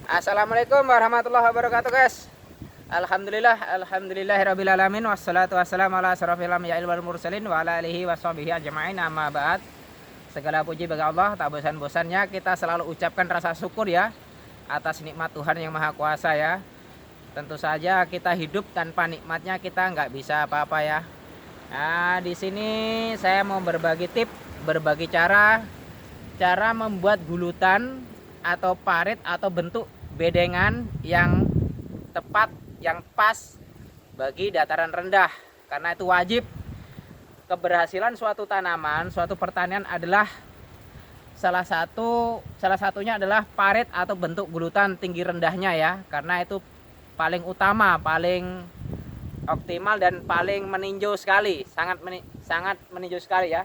Assalamualaikum warahmatullahi wabarakatuh, guys. Alhamdulillahirabbil alamin wassalatu wassalamu ala asrofil anbiya'i wal mursalin wa ala alihi washabihi ajma'in, amma ba'd. Segala puji bagi Allah, tak bosan-bosannya kita selalu ucapkan rasa syukur ya atas nikmat Tuhan yang Maha Kuasa ya. Tentu saja kita hidup tanpa nikmatnya kita nggak bisa apa-apa ya. Nah, di sini saya mau berbagi tip, berbagi cara membuat gulutan atau parit atau bentuk bedengan yang tepat, yang pas bagi dataran rendah. Karena itu wajib. Keberhasilan suatu tanaman, suatu pertanian adalah salah satunya adalah parit atau bentuk gulutan tinggi rendahnya ya. Karena itu paling utama, paling optimal dan paling meninjau sekali, sangat meninjau sekali ya.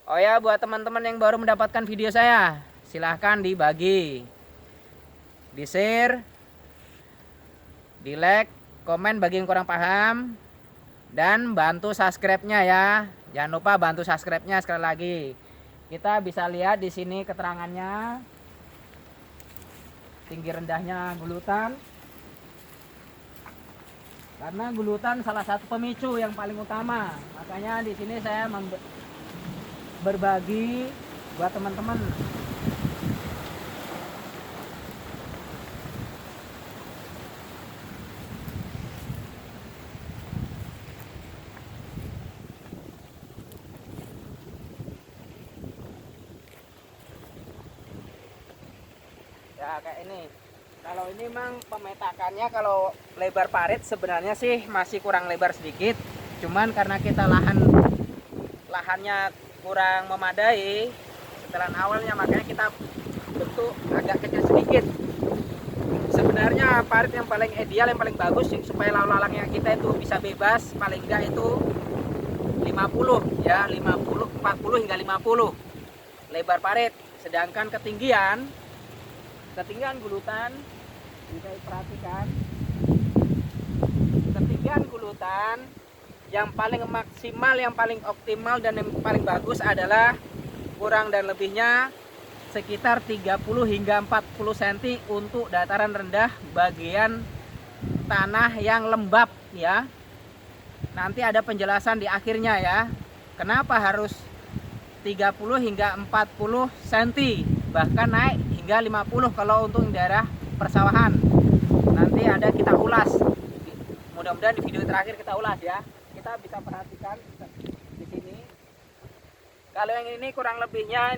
Oh ya, buat teman-teman yang baru mendapatkan video saya, silahkan dibagi, di share, di like, komen bagi yang kurang paham, dan bantu subscribe-nya ya. Jangan lupa bantu subscribe-nya sekali lagi. Kita bisa lihat di sini keterangannya, tinggi rendahnya gulutan. Karena gulutan salah satu pemicu yang paling utama, makanya di sini saya berbagi buat teman-teman. Ya kayak ini. Kalau ini memang pemetakannya, kalau lebar parit sebenarnya sih masih kurang lebar sedikit. Cuman karena kita lahannya kurang memadai setelan awalnya, makanya kita bentuk agak kecil sedikit. Sebenarnya parit yang paling ideal, yang paling bagus supaya lalang-lalangnya kita itu bisa bebas, paling enggak itu 50 ya, 50, 40 hingga 50 lebar parit. Sedangkan ketinggian gulutan bisa diperhatikan, ketinggian gulutan yang paling maksimal, yang paling optimal dan yang paling bagus adalah kurang dan lebihnya sekitar 30 hingga 40 cm untuk dataran rendah bagian tanah yang lembab ya. Nanti ada penjelasan di akhirnya ya, kenapa harus 30 hingga 40 cm, bahkan naik hingga 50 kalau untuk daerah persawahan. Nanti ada kita ulas, mudah-mudahan di video terakhir kita ulas ya. Kita bisa perhatikan di sini. Kalau yang ini kurang lebihnya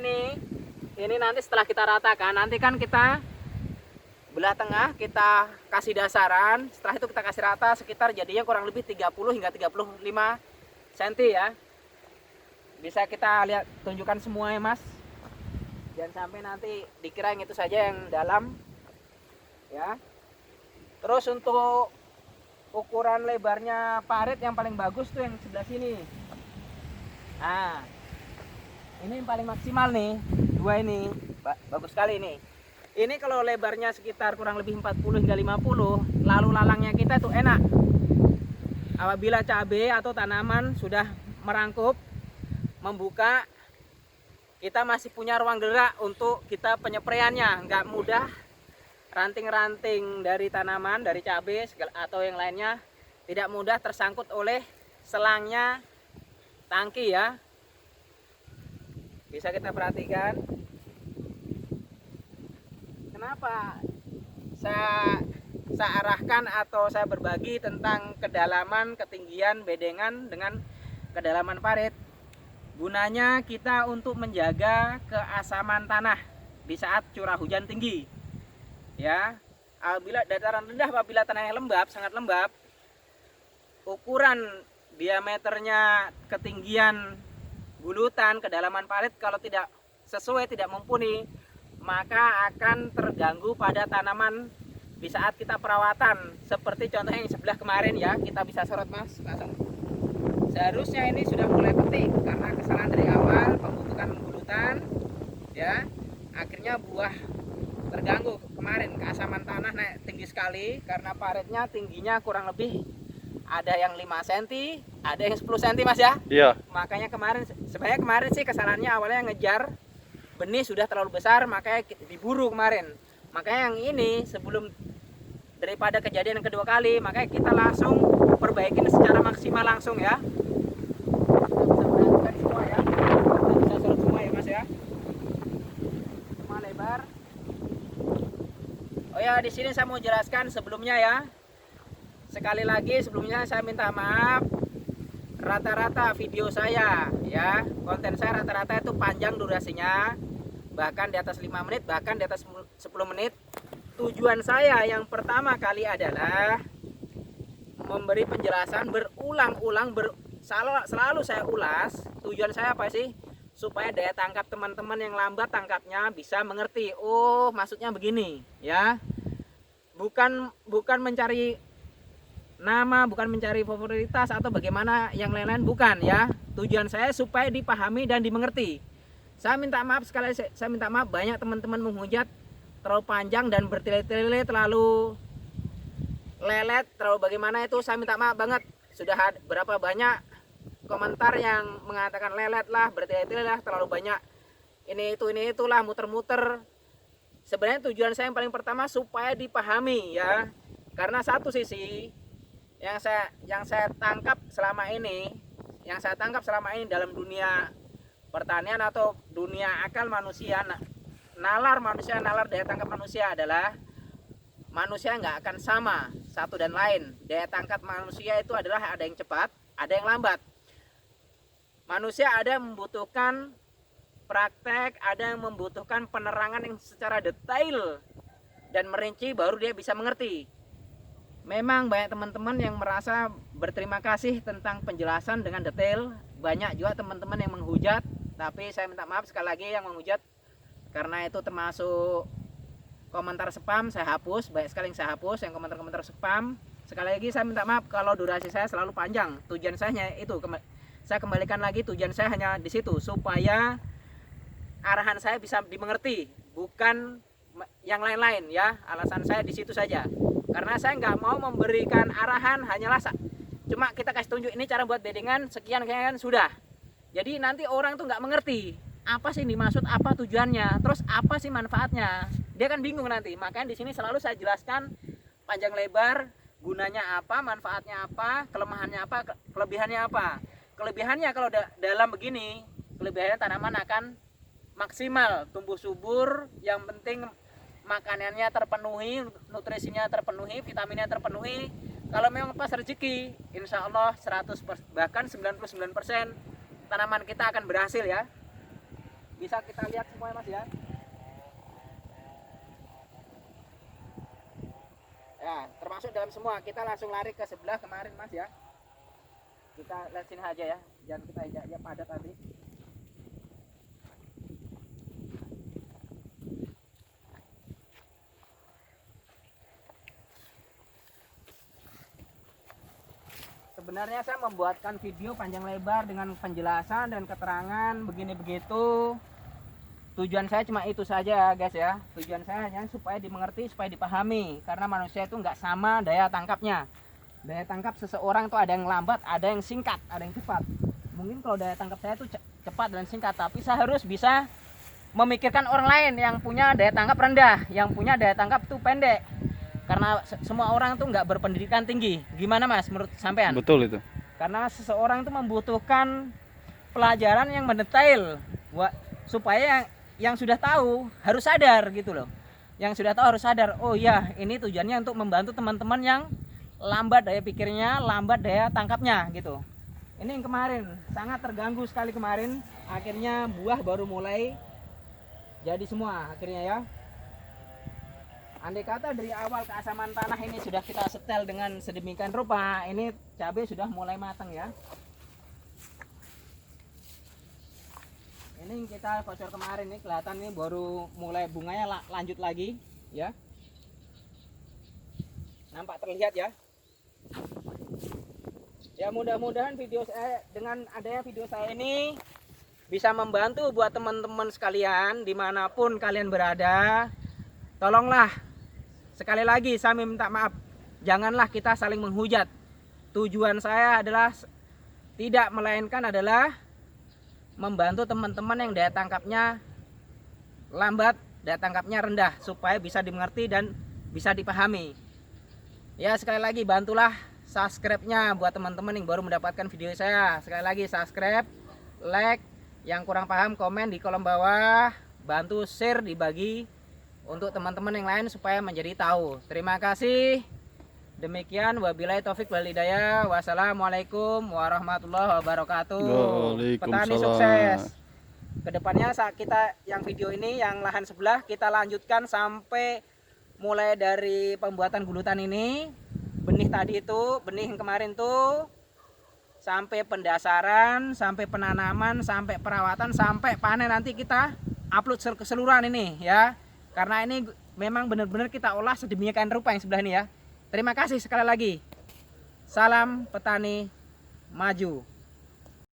ini nanti setelah kita ratakan, nanti kan kita belah tengah, kita kasih dasaran, setelah itu kita kasih rata sekitar jadinya kurang lebih 30 hingga 35 cm ya. Bisa kita lihat, tunjukkan semua ya Mas. Jangan sampai nanti dikira yang itu saja yang dalam ya. Terus untuk ukuran lebarnya parit yang paling bagus tuh yang sebelah sini. Nah, ini yang paling maksimal nih, dua ini bagus sekali nih. Ini kalau lebarnya sekitar kurang lebih 40 hingga 50, lalu lalangnya kita tuh enak. Apabila cabai atau tanaman sudah merangkup, membuka, kita masih punya ruang gerak untuk kita penyepraiannya, nggak mudah. Ranting-ranting dari tanaman, dari cabai atau yang lainnya tidak mudah tersangkut oleh selangnya tangki ya. Bisa kita perhatikan. Kenapa saya arahkan atau saya berbagi tentang kedalaman, ketinggian bedengan dengan kedalaman parit? Gunanya kita untuk menjaga keasaman tanah di saat curah hujan tinggi ya. Apabila dataran rendah, apabila tanahnya lembab, sangat lembab, ukuran diameternya, ketinggian gulutan, kedalaman parit kalau tidak sesuai, tidak mumpuni, maka akan terganggu pada tanaman di saat kita perawatan. Seperti contohnya yang sebelah kemarin ya, kita bisa sorot Mas langsung. Seharusnya ini sudah mulai petik, karena kesalahan dari awal pembentukan gulutan ya, akhirnya buah terganggu. Kemarin keasaman tanah naik tinggi sekali karena paritnya tingginya kurang lebih ada yang 5 cm, ada yang 10 cm Mas ya. Iya. Makanya sebenarnya kemarin sih kesalahannya awalnya ngejar benih sudah terlalu besar, makanya diburu kemarin. Makanya yang ini sebelum daripada kejadian yang kedua kali, makanya kita langsung perbaikin secara maksimal langsung ya. Kita bisa perhatikan semua ya, kita bisa sorot semua ya mas ya, semua lebar. Oh ya, di sini saya mau jelaskan sebelumnya ya, sekali lagi sebelumnya saya minta maaf. Rata-rata video saya ya, konten saya rata-rata itu panjang durasinya, bahkan di atas 5 menit, bahkan di atas 10 menit. Tujuan saya yang pertama kali adalah memberi penjelasan berulang-ulang, selalu saya ulas. Tujuan saya apa sih? Supaya daya tangkap teman-teman yang lambat tangkapnya bisa mengerti. Oh, maksudnya begini ya. Bukan mencari nama, bukan mencari popularitas atau bagaimana yang lain-lain, bukan ya. Tujuan saya supaya dipahami dan dimengerti. Saya minta maaf sekali, saya minta maaf banyak teman-teman menghujat terlalu panjang dan bertele-tele, terlalu lelet, terlalu bagaimana itu. Saya minta maaf banget. Sudah berapa banyak komentar yang mengatakan lelet lah, bertele-tele lah, terlalu banyak ini itulah, muter-muter. Sebenarnya tujuan saya yang paling pertama supaya dipahami ya. Karena satu sisi yang saya tangkap selama ini, dalam dunia pertanian atau dunia akal manusia, nalar daya tangkap manusia adalah manusia nggak akan sama satu dan lain. Daya tangkap manusia itu adalah ada yang cepat, ada yang lambat. Manusia ada yang membutuhkan praktek, ada yang membutuhkan penerangan yang secara detail dan merinci baru dia bisa mengerti. Memang banyak teman-teman yang merasa berterima kasih tentang penjelasan dengan detail. Banyak juga teman-teman yang menghujat, tapi saya minta maaf sekali lagi yang menghujat, karena itu termasuk komentar spam. Saya hapus, banyak sekali yang saya hapus, yang komentar-komentar spam. Sekali lagi saya minta maaf kalau durasi saya selalu panjang. Tujuan saya hanya itu, saya kembalikan lagi, tujuan saya hanya di situ, supaya arahan saya bisa dimengerti, bukan yang lain-lain ya. Alasan saya di situ saja. Karena saya nggak mau memberikan arahan, hanyalah cuma kita kasih tunjuk ini cara buat bedengan, sekian sudah. Jadi nanti orang tuh nggak mengerti apa sih dimaksud, apa tujuannya, terus apa sih manfaatnya. Dia kan bingung nanti. Makanya di sini selalu saya jelaskan panjang lebar, gunanya apa, manfaatnya apa, kelemahannya apa, kelebihannya apa. Kelebihannya kalau dalam begini, kelebihannya tanaman akan maksimal tumbuh subur, yang penting makanannya terpenuhi, nutrisinya terpenuhi, vitaminnya terpenuhi. Kalau memang pas rezeki, insya Allah 100%, bahkan 99% tanaman kita akan berhasil ya. Bisa kita lihat semua mas ya. Ya, termasuk dalam semua. Kita langsung lari ke sebelah kemarin mas ya. Kita lihat sini aja ya, jangan kita ya padat tadi. Sebenarnya saya membuatkan video panjang lebar dengan penjelasan dan keterangan begini begitu. Tujuan saya cuma itu saja guys ya. Tujuan saya hanya supaya dimengerti, supaya dipahami. Karena manusia itu nggak sama daya tangkapnya. Daya tangkap seseorang itu ada yang lambat, ada yang singkat, ada yang cepat. Mungkin kalau daya tangkap saya itu cepat dan singkat, tapi saya harus bisa memikirkan orang lain yang punya daya tangkap rendah, yang punya daya tangkap itu pendek. Karena semua orang tuh nggak berpendidikan tinggi. Gimana mas menurut sampean? Betul itu. Karena seseorang itu membutuhkan pelajaran yang mendetail, supaya yang sudah tahu harus sadar gitu loh. Yang sudah tahu harus sadar, oh iya ini tujuannya untuk membantu teman-teman yang lambat daya pikirnya, lambat daya tangkapnya gitu. Ini yang kemarin sangat terganggu sekali kemarin, akhirnya buah baru mulai jadi semua akhirnya ya. Andai kata dari awal keasaman tanah ini sudah kita setel dengan sedemikian rupa, ini cabai sudah mulai matang ya. Ini yang kita bocor kemarin nih, kelihatan nih baru mulai bunganya lanjut lagi ya. Nampak terlihat ya. Ya mudah-mudahan video saya, dengan adanya video saya ini bisa membantu buat teman-teman sekalian dimanapun kalian berada. Tolonglah, sekali lagi saya minta maaf, janganlah kita saling menghujat. Tujuan saya adalah tidak melainkan adalah membantu teman-teman yang daya tangkapnya lambat daya tangkapnya rendah supaya bisa dimengerti dan bisa dipahami. Ya, sekali lagi bantulah subscribe-nya buat teman-teman yang baru mendapatkan video saya. Sekali lagi subscribe, like, yang kurang paham komen di kolom bawah, bantu share, dibagi untuk teman-teman yang lain supaya menjadi tahu. Terima kasih. Demikian, wabillahi taufik wal hidayah. Wassalamualaikum warahmatullahi wabarakatuh. Petani sukses. Kedepannya saat kita yang video ini yang lahan sebelah kita lanjutkan sampai mulai dari pembuatan gulutan ini, benih tadi itu, benih yang kemarin tuh, sampai pendasaran, sampai penanaman, sampai perawatan, sampai panen. Nanti kita upload keseluruhan ini ya, karena ini memang benar-benar kita olah sedemikian rupa yang sebelah ini ya. Terima kasih sekali lagi. Salam petani maju.